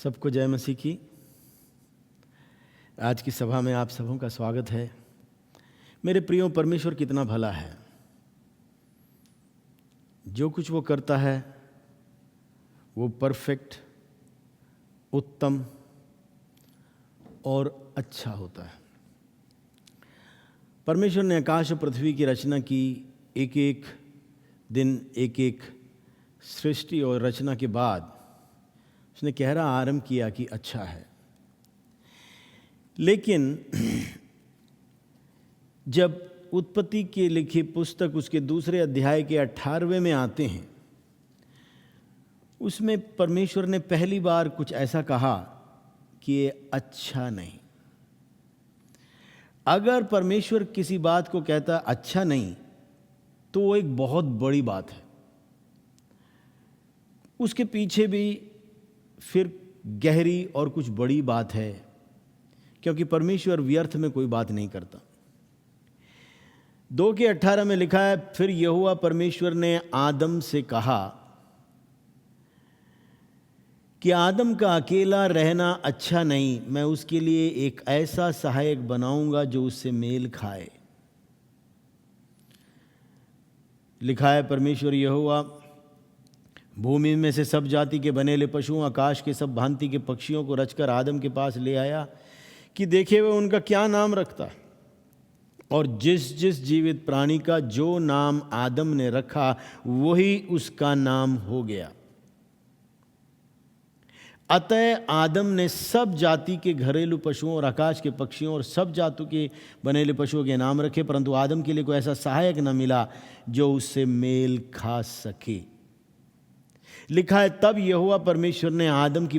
सबको जय मसीह की। आज की सभा में आप सबों का स्वागत है। मेरे प्रियो, परमेश्वर कितना भला है। जो कुछ वो करता है वो परफेक्ट, उत्तम और अच्छा होता है। परमेश्वर ने आकाश और पृथ्वी की रचना की। एक एक दिन, एक एक सृष्टि और रचना के बाद उसने कहरा आरंभ किया कि अच्छा है। लेकिन जब उत्पत्ति के लिखी पुस्तक उसके दूसरे अध्याय के 18वें में आते हैं, उसमें परमेश्वर ने पहली बार कुछ ऐसा कहा कि ये अच्छा नहीं। अगर परमेश्वर किसी बात को कहता अच्छा नहीं तो वो एक बहुत बड़ी बात है। उसके पीछे भी फिर गहरी और कुछ बड़ी बात है, क्योंकि परमेश्वर व्यर्थ में कोई बात नहीं करता। 2:18 में लिखा है, फिर यहोवा परमेश्वर ने आदम से कहा कि आदम का अकेला रहना अच्छा नहीं, मैं उसके लिए एक ऐसा सहायक बनाऊंगा जो उससे मेल खाए। लिखा है, परमेश्वर यहोवा भूमि में से सब जाति के बनेले पशुओं, आकाश के सब भांति के पक्षियों को रचकर आदम के पास ले आया कि देखे वह उनका क्या नाम रखता है। और जिस जिस जीवित प्राणी का जो नाम आदम ने रखा वही उसका नाम हो गया। अतः आदम ने सब जाति के घरेलू पशुओं और आकाश के पक्षियों और सब जातों के बनेले पशुओं के नाम रखे, परंतु आदम के लिए कोई ऐसा सहायक न मिला जो उससे मेल खा सके। लिखा है, तब यहोवा परमेश्वर ने आदम की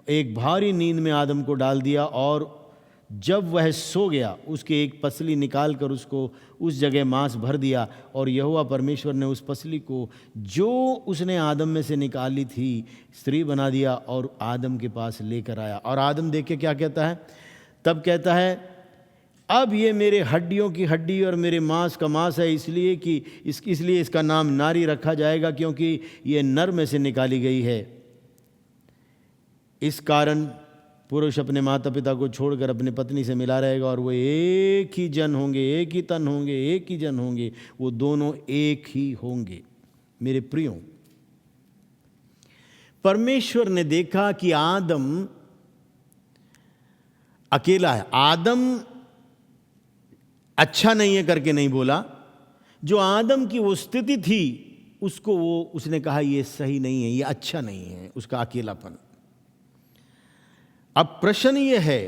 एक भारी नींद में आदम को डाल दिया, और जब वह सो गया उसके एक पसली निकाल कर उसको उस जगह मांस भर दिया। और यहोवा परमेश्वर ने उस पसली को जो उसने आदम में से निकाली थी स्त्री बना दिया और आदम के पास लेकर आया। और आदम देख के क्या कहता है? तब कहता है, अब ये मेरे हड्डियों की हड्डी और मेरे मांस का मांस है, इसलिए इसका नाम नारी रखा जाएगा, क्योंकि ये नर में से निकाली गई है। इस कारण पुरुष अपने माता पिता को छोड़कर अपने पत्नी से मिला रहेगा और वो एक ही जन होंगे, एक ही तन होंगे, एक ही जन होंगे, वो दोनों एक ही होंगे। मेरे प्रियो, परमेश्वर ने देखा कि आदम अकेला है। आदम अच्छा नहीं है करके नहीं बोला। जो आदम की वो स्थिति थी उसको उसने कहा ये सही नहीं है, ये अच्छा नहीं है, उसका अकेलापन। अब प्रश्न ये है,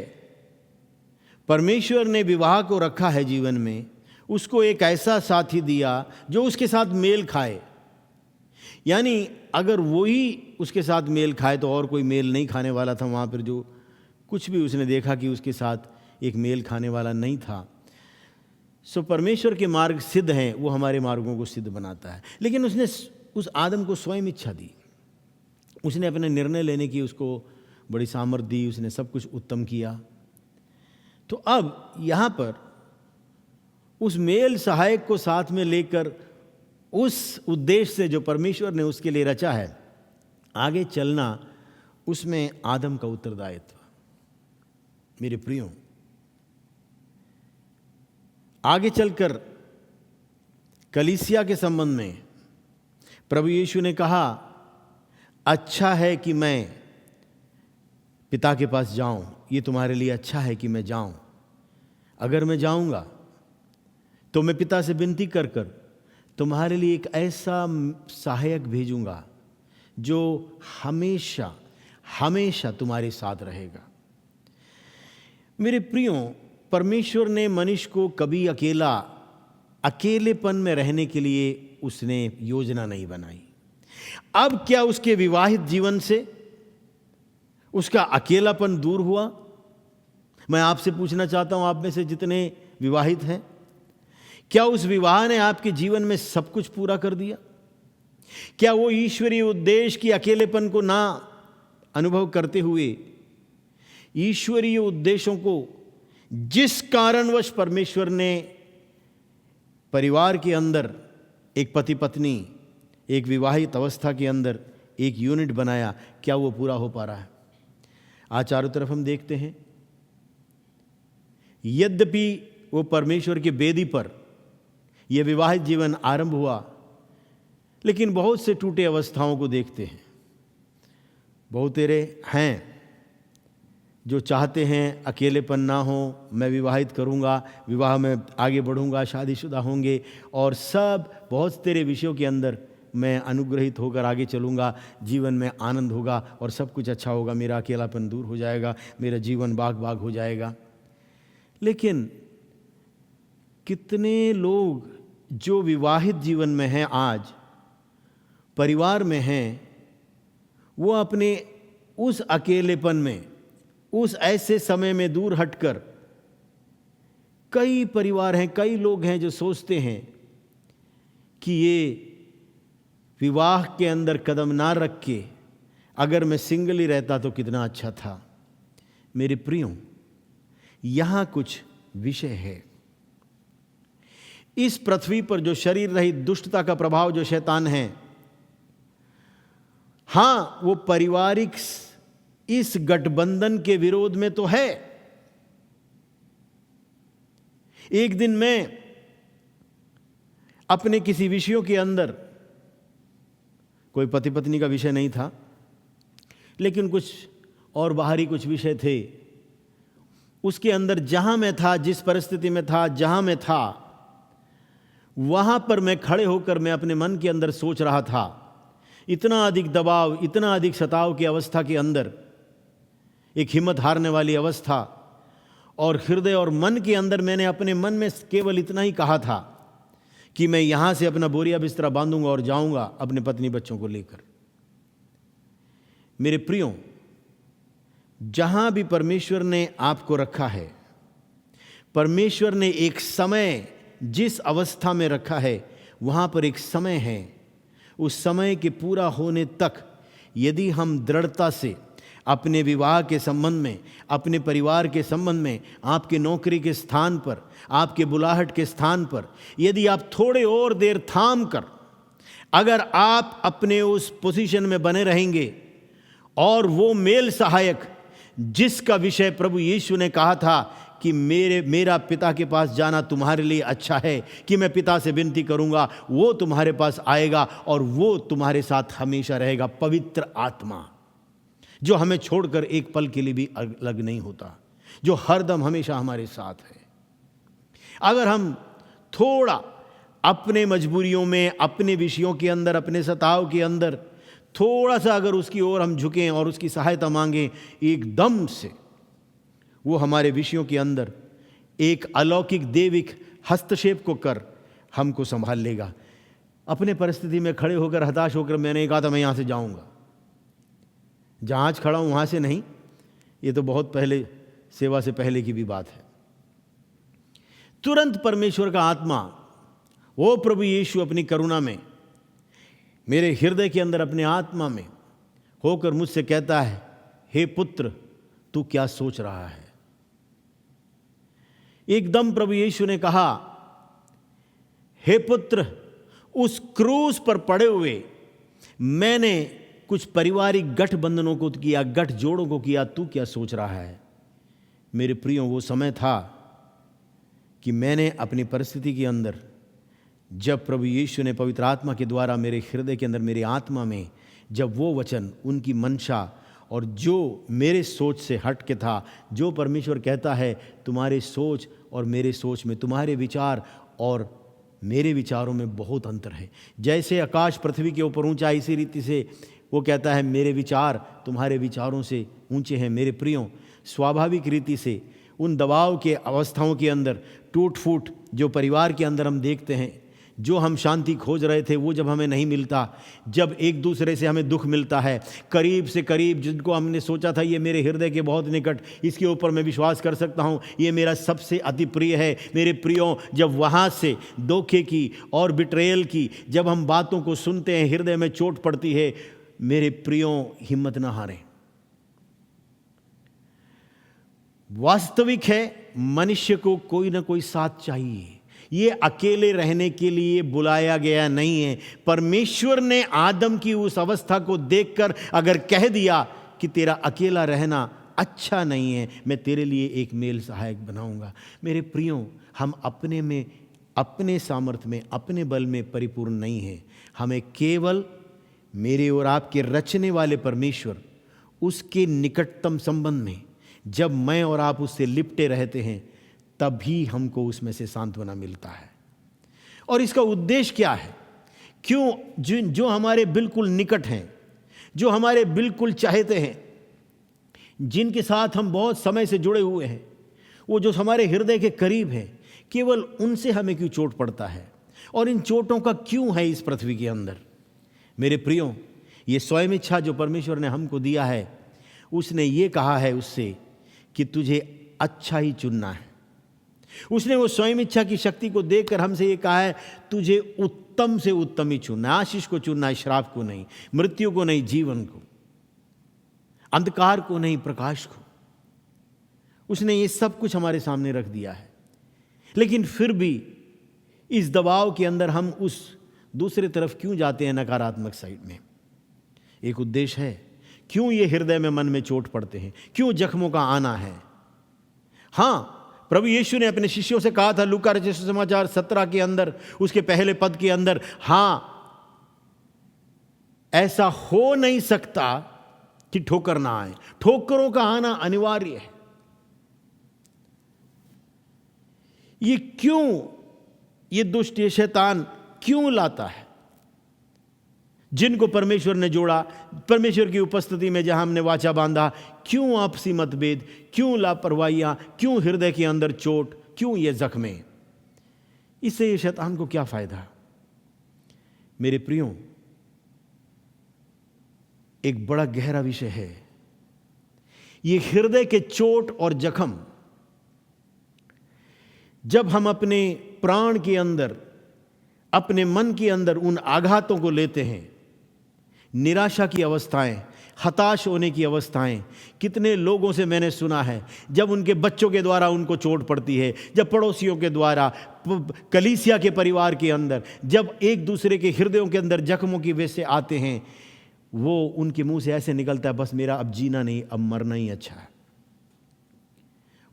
परमेश्वर ने विवाह को रखा है जीवन में, उसको एक ऐसा साथी दिया जो उसके साथ मेल खाए। यानी अगर वही उसके साथ मेल खाए तो और कोई मेल नहीं खाने वाला था वहां पर। जो कुछ भी उसने देखा कि उसके साथ एक मेल खाने वाला नहीं था। सो परमेश्वर के मार्ग सिद्ध हैं, वो हमारे मार्गों को सिद्ध बनाता है। लेकिन उसने उस आदम को स्वयं इच्छा दी, उसने अपने निर्णय लेने की उसको बड़ी सामर्थ्य दी, उसने सब कुछ उत्तम किया। तो अब यहां पर उस मेल सहायक को साथ में लेकर उस उद्देश्य से जो परमेश्वर ने उसके लिए रचा है आगे चलना, उसमें आदम का उत्तरदायित्व। मेरे प्रियो, आगे चलकर कलीसिया के संबंध में प्रभु यीशु ने कहा, अच्छा है कि मैं पिता के पास जाऊं, ये तुम्हारे लिए अच्छा है कि मैं जाऊं। अगर मैं जाऊंगा तो मैं पिता से विनती कर कर तुम्हारे लिए एक ऐसा सहायक भेजूंगा जो हमेशा हमेशा तुम्हारे साथ रहेगा। मेरे प्रियो, परमेश्वर ने मनुष्य को कभी अकेलेपन में रहने के लिए उसने योजना नहीं बनाई। अब क्या उसके विवाहित जीवन से उसका अकेलापन दूर हुआ? मैं आपसे पूछना चाहता हूं, आप में से जितने विवाहित हैं, क्या उस विवाह ने आपके जीवन में सब कुछ पूरा कर दिया? क्या वो ईश्वरीय उद्देश्य की अकेलेपन को ना अनुभव करते हुए ईश्वरीय उद्देश्यों को, जिस कारणवश परमेश्वर ने परिवार के अंदर एक पति पत्नी, एक विवाहित अवस्था के अंदर एक यूनिट बनाया, क्या वो पूरा हो पा रहा है? आज चारों तरफ हम देखते हैं, यद्यपि वो परमेश्वर की वेदी पर यह विवाहित जीवन आरंभ हुआ, लेकिन बहुत से टूटे अवस्थाओं को देखते हैं। बहुत तेरे हैं जो चाहते हैं अकेलेपन ना हो, मैं विवाहित करूंगा, विवाह में आगे बढ़ूंगा, शादीशुदा होंगे, और सब बहुत तेरे विषयों के अंदर मैं अनुग्रहित होकर आगे चलूंगा, जीवन में आनंद होगा और सब कुछ अच्छा होगा, मेरा अकेलापन दूर हो जाएगा, मेरा जीवन बाग बाग हो जाएगा। लेकिन कितने लोग जो विवाहित जीवन में हैं, आज परिवार में हैं, वो अपने उस अकेलेपन में, उस ऐसे समय में दूर हटकर, कई परिवार हैं, कई लोग हैं जो सोचते हैं कि ये विवाह के अंदर कदम ना रख के अगर मैं सिंगल ही रहता तो कितना अच्छा था। मेरे प्रियो, यहां कुछ विषय है। इस पृथ्वी पर जो शरीर रहित दुष्टता का प्रभाव जो शैतान है, हां, वो पारिवारिक इस गठबंधन के विरोध में तो है। एक दिन मैं अपने किसी विषयों के अंदर, कोई पति पत्नी का विषय नहीं था, लेकिन कुछ और बाहरी कुछ विषय थे, उसके अंदर जहां मैं था, जिस परिस्थिति में था, जहां मैं था, वहां पर मैं खड़े होकर मैं अपने मन के अंदर सोच रहा था, इतना अधिक दबाव, इतना अधिक सताव की अवस्था के अंदर, एक हिम्मत हारने वाली अवस्था, और हृदय और मन के अंदर मैंने अपने मन में केवल इतना ही कहा था कि मैं यहां से अपना बोरिया बिस्तरा बांधूंगा और जाऊंगा अपने पत्नी बच्चों को लेकर। मेरे प्रियो, जहां भी परमेश्वर ने आपको रखा है, परमेश्वर ने एक समय जिस अवस्था में रखा है, वहां पर एक समय है। उस समय के पूरा होने तक यदि हम दृढ़ता से अपने विवाह के संबंध में, अपने परिवार के संबंध में, आपके नौकरी के स्थान पर, आपके बुलाहट के स्थान पर, यदि आप थोड़े और देर थाम कर अगर आप अपने उस पोजीशन में बने रहेंगे, और वो मेल सहायक जिसका विषय प्रभु यीशु ने कहा था कि मेरा पिता के पास जाना तुम्हारे लिए अच्छा है, कि मैं पिता से विनती करूंगा, वो तुम्हारे पास आएगा और वो तुम्हारे साथ हमेशा रहेगा। पवित्र आत्मा जो हमें छोड़कर एक पल के लिए भी अलग नहीं होता, जो हरदम हमेशा हमारे साथ है। अगर हम थोड़ा अपने मजबूरियों में, अपने विषयों के अंदर, अपने सताव के अंदर थोड़ा सा अगर उसकी ओर हम झुकें और उसकी सहायता मांगें, एकदम से वो हमारे विषयों के अंदर एक अलौकिक दैविक हस्तक्षेप को कर हमको संभाल लेगा। अपने परिस्थिति में खड़े होकर हताश होकर मैंने कहा था मैं यहां से जाऊंगा, जहां आज खड़ा हूं वहां से नहीं, ये तो बहुत पहले, सेवा से पहले की भी बात है। तुरंत परमेश्वर का आत्मा, वो प्रभु यीशु अपनी करुणा में मेरे हृदय के अंदर अपने आत्मा में होकर मुझसे कहता है, हे पुत्र, तू क्या सोच रहा है। एकदम प्रभु यीशु ने कहा, हे पुत्र, उस क्रूस पर पड़े हुए मैंने कुछ पारिवारिक गठबंधनों को किया, गठजोड़ों को किया, तू क्या सोच रहा है। मेरे प्रियो, वो समय था कि मैंने अपनी परिस्थिति के अंदर, जब प्रभु यीशु ने पवित्र आत्मा के द्वारा मेरे हृदय के अंदर, मेरी आत्मा में जब वो वचन, उनकी मंशा, और जो मेरे सोच से हट के था, जो परमेश्वर कहता है तुम्हारे सोच और मेरे सोच में, तुम्हारे विचार और मेरे विचारों में बहुत अंतर है। जैसे आकाश पृथ्वी के ऊपर ऊंचा, इसी रीति से वो कहता है मेरे विचार तुम्हारे विचारों से ऊंचे हैं। मेरे प्रियो, स्वाभाविक रीति से उन दबाव के अवस्थाओं के अंदर, टूट फूट जो परिवार के अंदर हम देखते हैं, जो हम शांति खोज रहे थे वो जब हमें नहीं मिलता, जब एक दूसरे से हमें दुख मिलता है, करीब से करीब जिनको हमने सोचा था ये मेरे हृदय के बहुत निकट, इसके ऊपर मैं विश्वास कर सकता हूँ, ये मेरा सबसे अति प्रिय है। मेरे प्रियो, जब वहाँ से धोखे की और बिट्रेयल की जब हम बातों को सुनते हैं, हृदय में चोट पड़ती है। मेरे प्रियो, हिम्मत ना हारें। वास्तविक है, मनुष्य को कोई ना कोई साथ चाहिए। ये अकेले रहने के लिए बुलाया गया नहीं है। परमेश्वर ने आदम की उस अवस्था को देखकर अगर कह दिया कि तेरा अकेला रहना अच्छा नहीं है, मैं तेरे लिए एक मेल सहायक बनाऊंगा। मेरे प्रियो, हम अपने में, अपने सामर्थ्य में, अपने बल में परिपूर्ण नहीं हैं। हमें केवल मेरे और आपके रचने वाले परमेश्वर, उसके निकटतम संबंध में जब मैं और आप उससे लिपटे रहते हैं, तभी हमको उसमें से सांत्वना मिलता है। और इसका उद्देश्य क्या है? क्यों जो हमारे बिल्कुल निकट हैं, जो हमारे बिल्कुल चाहते हैं, जिनके साथ हम बहुत समय से जुड़े हुए हैं, वो जो हमारे हृदय के करीब हैं, केवल उनसे हमें क्यों चोट पड़ता है? और इन चोटों का क्यों है इस पृथ्वी के अंदर? मेरे प्रियो, ये स्वयं इच्छा जो परमेश्वर ने हमको दिया है, उसने ये कहा है उससे कि तुझे अच्छा ही चुनना है। उसने वो स्वयं इच्छा की शक्ति को देखकर हमसे ये कहा है, तुझे उत्तम से उत्तम ही चुनना है। आशीष को चुनना है, श्राप को नहीं, मृत्यु को नहीं, जीवन को, अंधकार को नहीं, प्रकाश को। उसने ये सब कुछ हमारे सामने रख दिया है। लेकिन फिर भी इस दबाव के अंदर हम उस दूसरे तरफ क्यों जाते हैं, नकारात्मक साइड में? एक उद्देश्य है। क्यों ये हृदय में, मन में चोट पड़ते हैं? क्यों जख्मों का आना है? हाँ, प्रभु यीशु ने अपने शिष्यों से कहा था, लूका रचित सुसमाचार 17 के अंदर, उसके पहले पद के अंदर, हाँ, ऐसा हो नहीं सकता कि ठोकर ना आए। ठोकरों का आना अनिवार्य है। ये क्यों, ये दुष्ट, ये शैतान क्यों लाता है? जिनको परमेश्वर ने जोड़ा, परमेश्वर की उपस्थिति में जहां हमने वाचा बांधा, क्यों आपसी मतभेद, क्यों लापरवाहियां, क्यों हृदय के अंदर चोट, क्यों ये जख्में? इससे ये शैतान को क्या फायदा? मेरे प्रियो, एक बड़ा गहरा विषय है ये हृदय के चोट और जख्म। जब हम अपने प्राण के अंदर, अपने मन के अंदर उन आघातों को लेते हैं, निराशा की अवस्थाएं, हताश होने की अवस्थाएं, कितने लोगों से मैंने सुना है, जब उनके बच्चों के द्वारा उनको चोट पड़ती है, जब पड़ोसियों के द्वारा, कलीसिया के परिवार के अंदर, जब एक दूसरे के हृदयों के अंदर जख्मों की वजह से आते हैं, वो उनके मुंह से ऐसे निकलता है, बस मेरा अब जीना नहीं, अब मरना ही अच्छा है।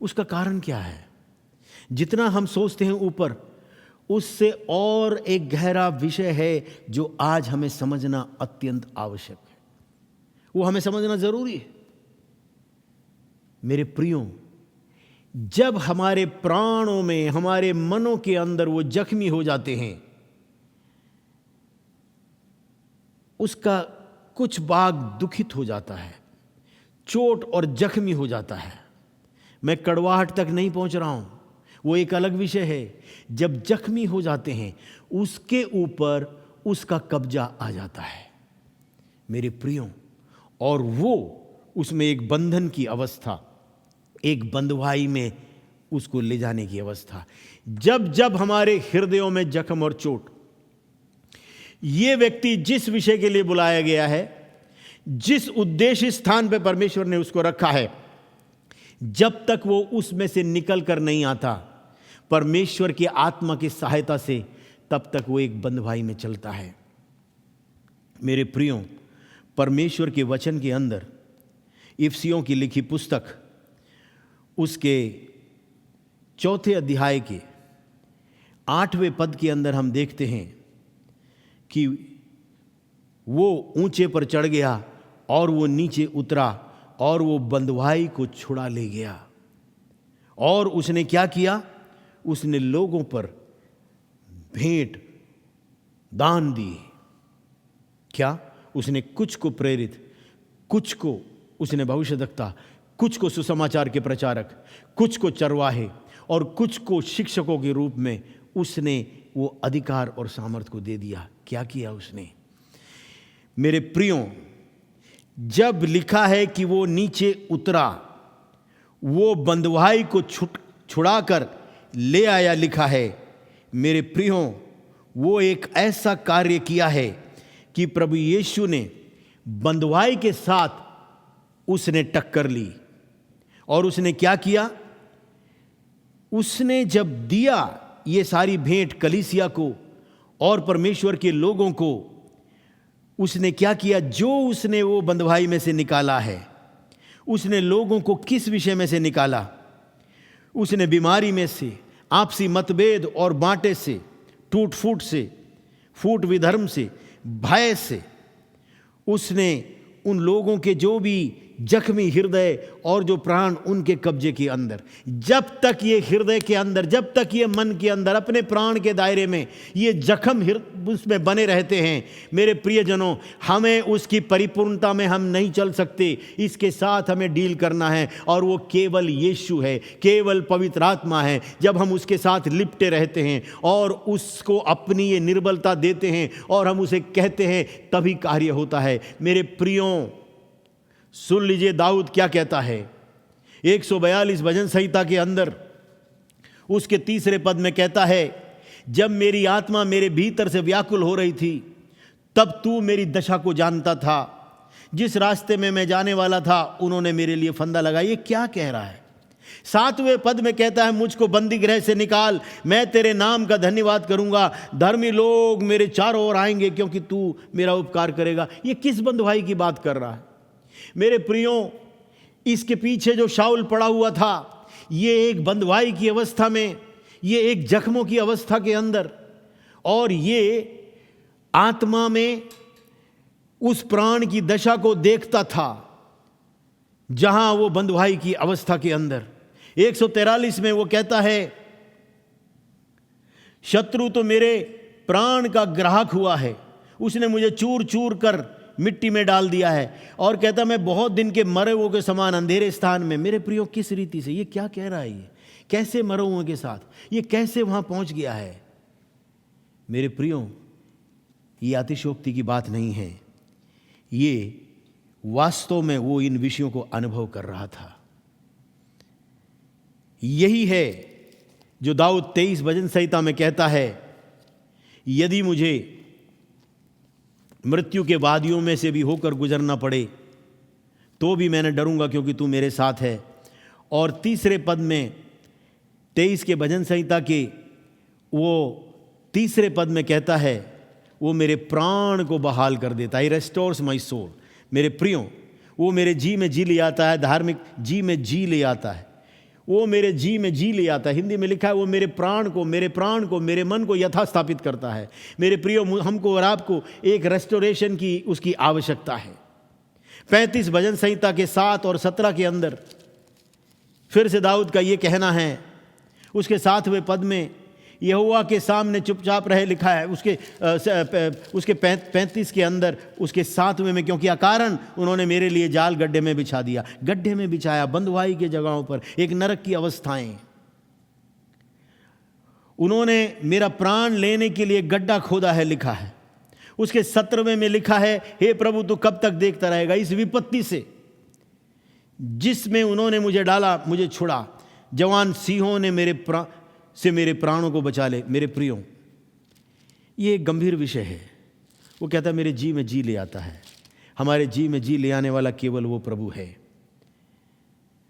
उसका कारण क्या है? जितना हम सोचते हैं ऊपर, उससे और एक गहरा विषय है जो आज हमें समझना अत्यंत आवश्यक है। वो हमें समझना जरूरी है। मेरे प्रियो, जब हमारे प्राणों में, हमारे मनों के अंदर वो जख्मी हो जाते हैं, उसका कुछ भाग दुखित हो जाता है, चोट और जख्मी हो जाता है। मैं कड़वाहट तक नहीं पहुंच रहा हूं, वो एक अलग विषय है। जब जख्मी हो जाते हैं, उसके ऊपर उसका कब्जा आ जाता है मेरे प्रियो, और वो उसमें एक बंधन की अवस्था, एक बंधुआई में उसको ले जाने की अवस्था। जब जब हमारे हृदयों में जख्म और चोट, ये व्यक्ति जिस विषय के लिए बुलाया गया है, जिस उद्देश्य स्थान पर परमेश्वर ने उसको रखा है, जब तक वो उसमें से निकल कर नहीं आता परमेश्वर की आत्मा की सहायता से, तब तक वो एक बंधुआई में चलता है। मेरे प्रियो, परमेश्वर के वचन के अंदर इफिसियों की लिखी पुस्तक, उसके 4 अध्याय के 8वें पद के अंदर हम देखते हैं कि वो ऊंचे पर चढ़ गया और वो नीचे उतरा और वो बंधुआई को छुड़ा ले गया। और उसने क्या किया? उसने लोगों पर भेंट दान दिए। क्या? उसने कुछ को प्रेरित, कुछ को उसने भविष्यद्वक्ता, कुछ को सुसमाचार के प्रचारक, कुछ को चरवाहे और कुछ को शिक्षकों के रूप में उसने वो अधिकार और सामर्थ्य को दे दिया। क्या किया उसने? मेरे प्रियो, जब लिखा है कि वो नीचे उतरा, वो बंधुआई को छुड़ाकर ले आया, लिखा है, मेरे प्रियो, वो एक ऐसा कार्य किया है कि प्रभु यीशु ने बंधुआई के साथ उसने टक्कर ली। और उसने क्या किया? उसने जब दिया ये सारी भेंट कलीसिया को और परमेश्वर के लोगों को, उसने क्या किया? जो उसने वो बंधुआई में से निकाला है, उसने लोगों को किस विषय में से निकाला? उसने बीमारी में से, आपसी मतभेद और बांटे से, टूट फूट से, फूट विधर्म से, भय से। उसने उन लोगों के जो भी जख्मी हृदय और जो प्राण उनके कब्जे के अंदर, जब तक ये हृदय के अंदर, जब तक ये मन के अंदर, अपने प्राण के दायरे में ये जख्म उसमें बने रहते हैं, मेरे प्रियजनों, हमें उसकी परिपूर्णता में हम नहीं चल सकते। इसके साथ हमें डील करना है, और वो केवल यीशु है, केवल पवित्र आत्मा है। जब हम उसके साथ लिपटे रहते हैं और उसको अपनी ये निर्बलता देते हैं और हम उसे कहते हैं, तभी कार्य होता है। मेरे प्रियों, सुन लीजिए दाऊद क्या कहता है। 142 भजन संहिता के अंदर उसके 3 पद में कहता है, जब मेरी आत्मा मेरे भीतर से व्याकुल हो रही थी, तब तू मेरी दशा को जानता था। जिस रास्ते में मैं जाने वाला था, उन्होंने मेरे लिए फंदा लगाया। ये क्या कह रहा है? 7वें पद में कहता है, मुझको बंदी गृह से निकाल, मैं तेरे नाम का धन्यवाद करूंगा। धर्मी लोग मेरे चारों ओर आएंगे, क्योंकि तू मेरा उपकार करेगा। ये किस बंधुआई की बात कर रहा है? मेरे प्रियों, इसके पीछे जो शाऊल पड़ा हुआ था, ये एक बंधुआई की अवस्था में, ये एक जख्मों की अवस्था के अंदर, और ये आत्मा में उस प्राण की दशा को देखता था जहां वो बंधुआई की अवस्था के अंदर। 143 में वो कहता है, शत्रु तो मेरे प्राण का ग्राहक हुआ है, उसने मुझे चूर चूर कर मिट्टी में डाल दिया है। और कहता, मैं बहुत दिन के मरे हुए के समान अंधेरे स्थान में। मेरे प्रियो, किस रीति से ये क्या कह रहा है? ये कैसे मरे हुए के साथ, ये कैसे वहां पहुंच गया है? मेरे प्रियो, ये अतिशयोक्ति की बात नहीं है, ये वास्तव में वो इन विषयों को अनुभव कर रहा था। यही है जो दाऊद 23 भजन संहिता में कहता है, यदि मुझे मृत्यु के वादियों में से भी होकर गुजरना पड़े, तो भी मैं न डरूंगा, क्योंकि तू मेरे साथ है। और 3 पद में 23 के भजन संहिता के वो 3 पद में कहता है, वो मेरे प्राण को बहाल कर देता है, रेस्टोर्स माई सोल। मेरे प्रियो, वो मेरे जी में जी ले आता है, धार्मिक जी में जी ले आता है, वो मेरे जी में जी ले आता है। हिंदी में लिखा है, वो मेरे प्राण को, मेरे मन को यथा स्थापित करता है। मेरे प्रियो, हमको और आपको एक रेस्टोरेशन की उसकी आवश्यकता है। 35 भजन संहिता के 7 और 17 के अंदर फिर से दाऊद का ये कहना है, उसके 7वें पद में, यहोवा के सामने चुपचाप रहे लिखा है। उसके 35 के अंदर उसके 7वें में, क्योंकि अकारण उन्होंने मेरे लिए जाल गड्ढे में बिछा दिया, गड्ढे में बिछाया, बंधुआई के जगहों पर, एक नरक की अवस्थाएं। उन्होंने मेरा प्राण लेने के लिए गड्ढा खोदा है लिखा है। उसके 17वें में लिखा है, हे प्रभु तू कब तक देखता रहेगा इस विपत्ति से जिसमें उन्होंने मुझे डाला, मुझे छुड़ा। जवान सिंहों ने मेरे प्राणों को बचा ले। मेरे प्रियो, ये एक गंभीर विषय है। वो कहता है, मेरे जी में जी ले आता है। हमारे जी में जी ले आने वाला केवल वो प्रभु है।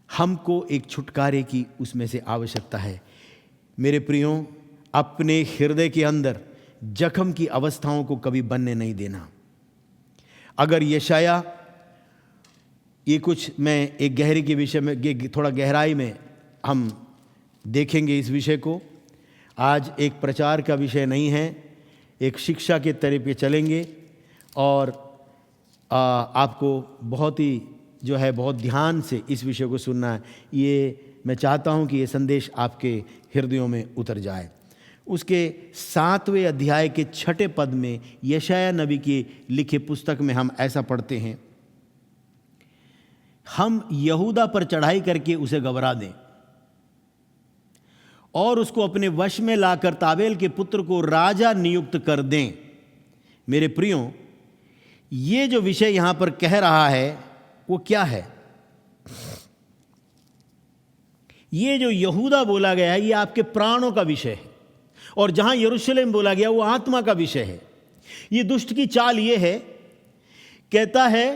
हमको एक छुटकारे की उसमें से आवश्यकता है। मेरे प्रियो, अपने हृदय के अंदर जख्म की अवस्थाओं को कभी बनने नहीं देना। अगर यशाया, ये कुछ मैं एक गहरी के विषय में, थोड़ा गहराई में हम देखेंगे इस विषय को। आज एक प्रचार का विषय नहीं है, एक शिक्षा के तरफ पे चलेंगे, और आपको बहुत ही जो है बहुत ध्यान से इस विषय को सुनना है। ये मैं चाहता हूं कि ये संदेश आपके हृदयों में उतर जाए। उसके 7वें अध्याय के 6 पद में यशाया नबी की लिखी पुस्तक में हम ऐसा पढ़ते हैं, हम यहूदा पर चढ़ाई करके उसे गबरा दें और उसको अपने वश में लाकर ताबेल के पुत्र को राजा नियुक्त कर दें। मेरे प्रियो, ये जो विषय यहां पर कह रहा है वो क्या है? ये जो यहूदा बोला गया है, ये आपके प्राणों का विषय है, और जहां यरूशलेम बोला गया वो आत्मा का विषय है। ये दुष्ट की चाल ये है, कहता है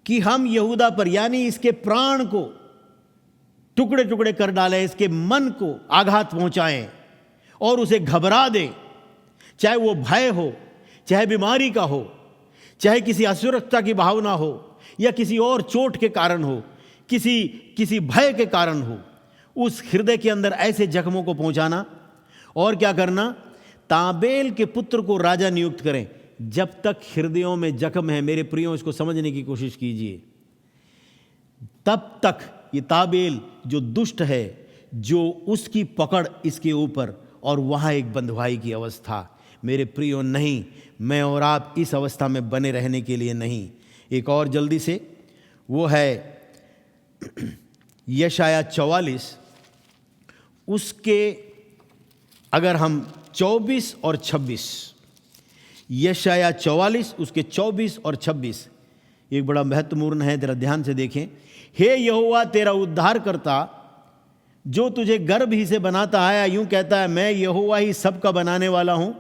कि हम यहूदा पर, यानी इसके प्राण को टुकड़े टुकड़े कर डालें, इसके मन को आघात पहुंचाएं और उसे घबरा दें, चाहे वो भय हो, चाहे बीमारी का हो, चाहे किसी असुरक्षा की भावना हो, या किसी और चोट के कारण हो, किसी भय के कारण हो, उस हृदय के अंदर ऐसे जख्मों को पहुंचाना। और क्या करना, ताबेल के पुत्र को राजा नियुक्त करें। जब तक हृदयों में जख्म है, मेरे प्रियो, इसको समझने की कोशिश कीजिए, तब तक ये ताबेल जो दुष्ट है, जो उसकी पकड़ इसके ऊपर, और वहाँ एक बंधुआई की अवस्था। मेरे प्रियो, नहीं, मैं और आप इस अवस्था में बने रहने के लिए नहीं। एक और जल्दी से, वो है यशाया 44, उसके अगर हम 24 और 26, यशाया 44 उसके 24 और 26 एक बड़ा महत्वपूर्ण है, जरा ध्यान से देखें। हे यहोवा तेरा उद्धार करता, जो तुझे गर्भ ही से बनाता आया, यूं कहता है, मैं यहोवा ही सबका बनाने वाला हूं,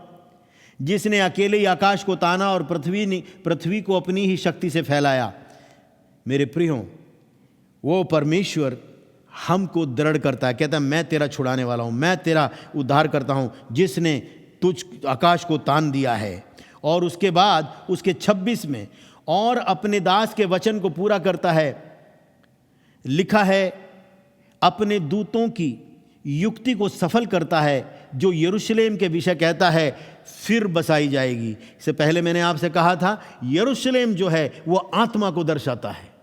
जिसने अकेले ही आकाश को ताना और पृथ्वी को अपनी ही शक्ति से फैलाया। मेरे प्रियो, वो परमेश्वर हमको दृढ़ करता है, कहता है मैं तेरा छुड़ाने वाला हूं, मैं तेरा उद्धार करता हूं, जिसने तुझ आकाश को तान दिया है। और उसके बाद उसके 26 में, और अपने दास के वचन को पूरा करता है, लिखा है, अपने दूतों की युक्ति को सफल करता है, जो यरूशलेम के विषय कहता है फिर बसाई जाएगी। इससे पहले मैंने आपसे कहा था, यरूशलेम जो है वो आत्मा को दर्शाता है,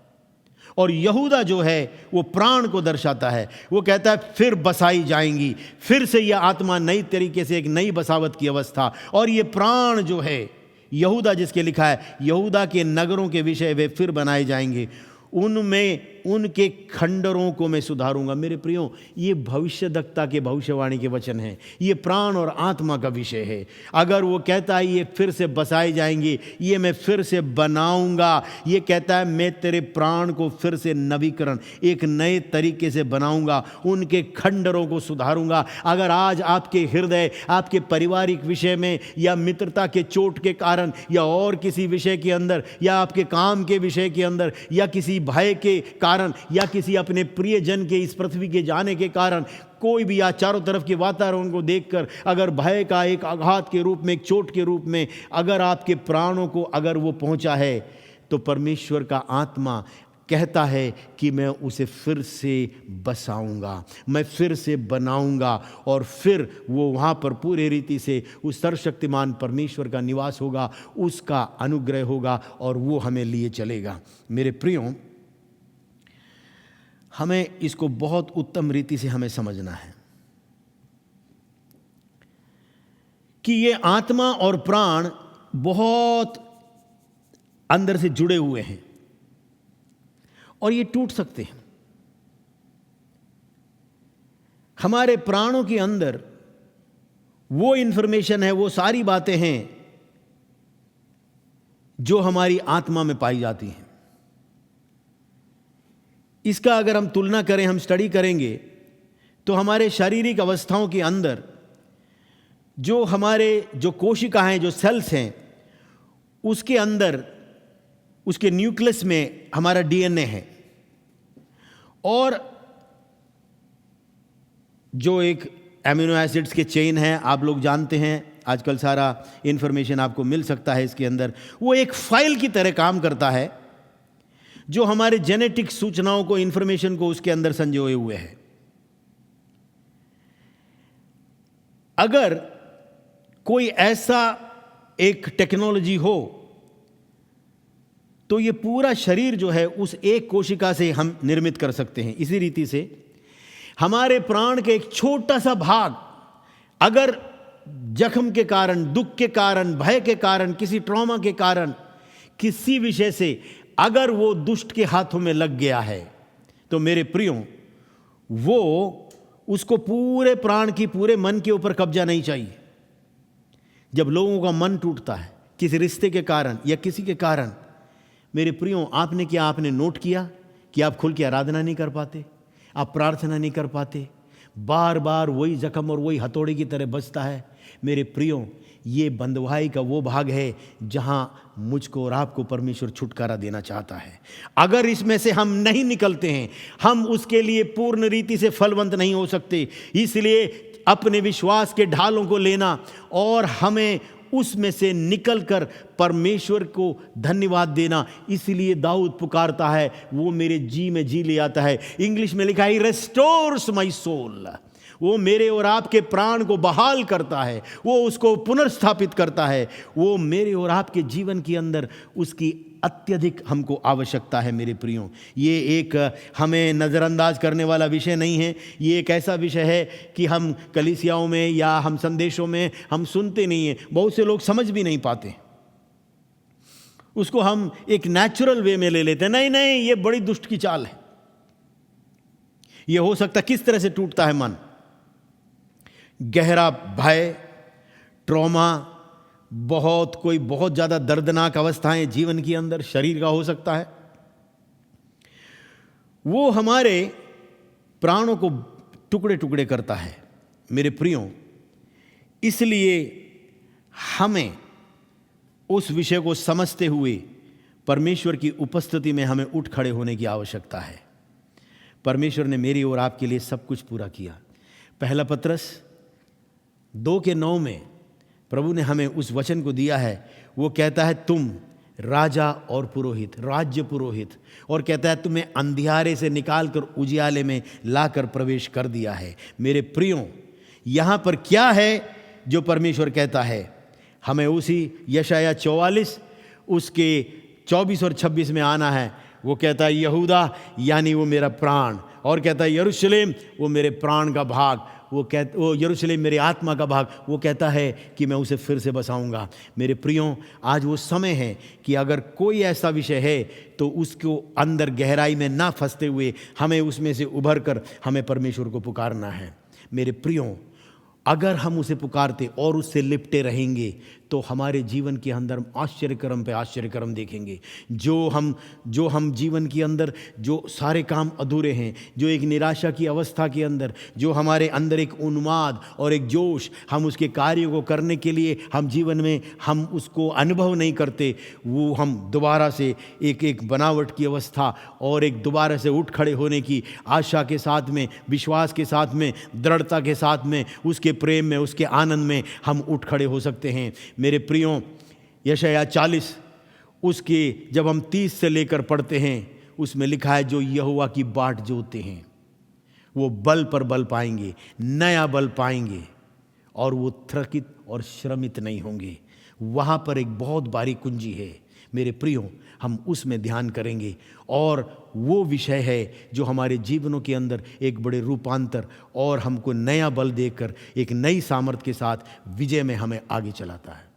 और यहूदा जो है वो प्राण को दर्शाता है। वो कहता है फिर बसाई जाएंगी, फिर से यह आत्मा नई तरीके से, एक नई बसावट की अवस्था। और ये प्राण जो है, यहूदा जिसके लिखा है, यहूदा के नगरों के विषय वे फिर बनाए जाएंगे, उनमें उनके खंडरों को मैं सुधारूंगा। मेरे प्रियो, ये भविष्यद्वक्ता के भविष्यवाणी के वचन हैं, ये प्राण और आत्मा का विषय है। अगर वो कहता है ये फिर से बसाए जाएंगे, ये मैं फिर से बनाऊंगा, ये कहता है मैं तेरे प्राण को फिर से नवीकरण, एक नए तरीके से बनाऊंगा, उनके खंडरों को सुधारूंगा। अगर आज आपके हृदय आपके पारिवारिक विषय में, या मित्रता के चोट के कारण, या और किसी विषय के अंदर, या आपके काम के विषय के अंदर, या किसी भय के कारण, या किसी अपने प्रियजन के इस पृथ्वी के जाने के कारण, कोई भी, या चारों तरफ के वातावरण को देखकर अगर भय का एक आघात के रूप में, एक चोट के रूप में अगर आपके प्राणों को अगर वो पहुंचा है, तो परमेश्वर का आत्मा कहता है कि मैं उसे फिर से बसाऊंगा, मैं फिर से बनाऊंगा, और फिर वो वहाँ पर पूरे रीति से उस सर्वशक्तिमान परमेश्वर का निवास होगा, उसका अनुग्रह होगा, और वो हमें लिए चलेगा। मेरे प्रियो, हमें इसको बहुत उत्तम रीति से हमें समझना है कि ये आत्मा और प्राण बहुत अंदर से जुड़े हुए हैं, और ये टूट सकते हैं। हमारे प्राणों के अंदर वो इंफॉर्मेशन है, वो सारी बातें हैं जो हमारी आत्मा में पाई जाती हैं। इसका अगर हम तुलना करें, हम स्टडी करेंगे, तो हमारे शारीरिक अवस्थाओं के अंदर जो हमारे जो कोशिका हैं, जो सेल्स हैं, उसके अंदर, उसके न्यूक्लियस में हमारा डीएनए है, और जो एक एमिनो एसिड्स के चेन है, आप लोग जानते हैं, आजकल सारा इंफॉर्मेशन आपको मिल सकता है इसके अंदर। वो एक फाइल की तरह काम करता है, जो हमारे जेनेटिक सूचनाओं को, इंफॉर्मेशन को उसके अंदर संजोए हुए है। अगर कोई ऐसा एक टेक्नोलॉजी हो, तो ये पूरा शरीर जो है उस एक कोशिका से हम निर्मित कर सकते हैं। इसी रीति से हमारे प्राण के एक छोटा सा भाग अगर जख्म के कारण, दुख के कारण, भय के कारण, किसी ट्रॉमा के कारण, किसी विषय से अगर वो दुष्ट के हाथों में लग गया है, तो मेरे प्रियो, वो उसको पूरे प्राण की, पूरे मन के ऊपर कब्जा नहीं चाहिए। जब लोगों का मन टूटता है किसी रिश्ते के कारण या किसी के कारण, मेरे प्रियो, आपने नोट किया कि आप खुल के आराधना नहीं कर पाते, आप प्रार्थना नहीं कर पाते, बार बार वही जख्म और वही हथौड़े की तरह बजता है। मेरे प्रियो, ये बंधुआई का वो भाग है जहां मुझको और आपको परमेश्वर छुटकारा देना चाहता है। अगर इसमें से हम नहीं निकलते हैं, हम उसके लिए पूर्ण रीति से फलवंत नहीं हो सकते। इसलिए अपने विश्वास के ढालों को लेना और हमें उसमें से निकलकर परमेश्वर को धन्यवाद देना। इसलिए दाऊद पुकारता है, वो मेरे जी में जी ले आता है। इंग्लिश में लिखा है, रेस्टोर्स माई सोल। वो मेरे और आपके प्राण को बहाल करता है, वो उसको पुनर्स्थापित करता है। वो मेरे और आपके जीवन के अंदर उसकी अत्यधिक हमको आवश्यकता है। मेरे प्रियों, ये एक हमें नज़रअंदाज करने वाला विषय नहीं है। ये एक ऐसा विषय है कि हम कलीसियाओं में या हम संदेशों में हम सुनते नहीं हैं, बहुत से लोग समझ भी नहीं पाते। उसको हम एक नेचुरल वे में ले लेते हैं। नहीं नहीं, ये बड़ी दुष्ट की चाल है। ये हो सकता किस तरह से टूटता है मन। गहरा भय, ट्रॉमा, बहुत ज़्यादा दर्दनाक अवस्थाएं जीवन के अंदर शरीर का हो सकता है। वो हमारे प्राणों को टुकड़े टुकड़े करता है। मेरे प्रियों, इसलिए हमें उस विषय को समझते हुए परमेश्वर की उपस्थिति में हमें उठ खड़े होने की आवश्यकता है। परमेश्वर ने मेरी और आपके लिए सब कुछ पूरा किया। पहला पत्रस 2:9 में प्रभु ने हमें उस वचन को दिया है। वो कहता है, तुम राजा और पुरोहित, राज्य पुरोहित, और कहता है तुम्हें अंधियारे से निकालकर उजियाले में लाकर प्रवेश कर दिया है। मेरे प्रियों, यहाँ पर क्या है जो परमेश्वर कहता है? हमें उसी यशाया 44 उसके 24 और 26 में आना है। वो कहता है, यहूदा यानी वो मेरा प्राण, और कहता है यरूशलेम वो मेरे प्राण का भाग, वो यरूशलेम मेरे आत्मा का भाग। वो कहता है कि मैं उसे फिर से बसाऊंगा। मेरे प्रियों, आज वो समय है कि अगर कोई ऐसा विषय है तो उसको अंदर गहराई में ना फंसते हुए हमें उसमें से उभर कर हमें परमेश्वर को पुकारना है। मेरे प्रियों, अगर हम उसे पुकारते और उससे लिपटे रहेंगे तो हमारे जीवन के अंदर आश्चर्यक्रम पे आश्चर्यक्रम देखेंगे। जो हम जीवन के अंदर जो सारे काम अधूरे हैं, जो एक निराशा की अवस्था के अंदर, जो हमारे अंदर एक उन्माद और एक जोश, हम उसके कार्यों को करने के लिए हम जीवन में हम उसको अनुभव नहीं करते, वो हम दोबारा से एक बनावट की अवस्था और एक दोबारा से उठ खड़े होने की आशा के साथ में, विश्वास के साथ में, दृढ़ता के साथ में, उसके प्रेम में, उसके आनंद में हम उठ खड़े हो सकते हैं। मेरे प्रियों, यशाया 40 उसके जब हम 30 से लेकर पढ़ते हैं, उसमें लिखा है, जो यहोवा की बाट जोते हैं वो बल पर बल पाएंगे, नया बल पाएंगे, और वो थकित और श्रमित नहीं होंगे। वहाँ पर एक बहुत बारीक कुंजी है। मेरे प्रियों, हम उसमें ध्यान करेंगे, और वो विषय है जो हमारे जीवनों के अंदर एक बड़े रूपांतर और हमको नया बल देकर एक नई सामर्थ के साथ विजय में हमें आगे चलाता है।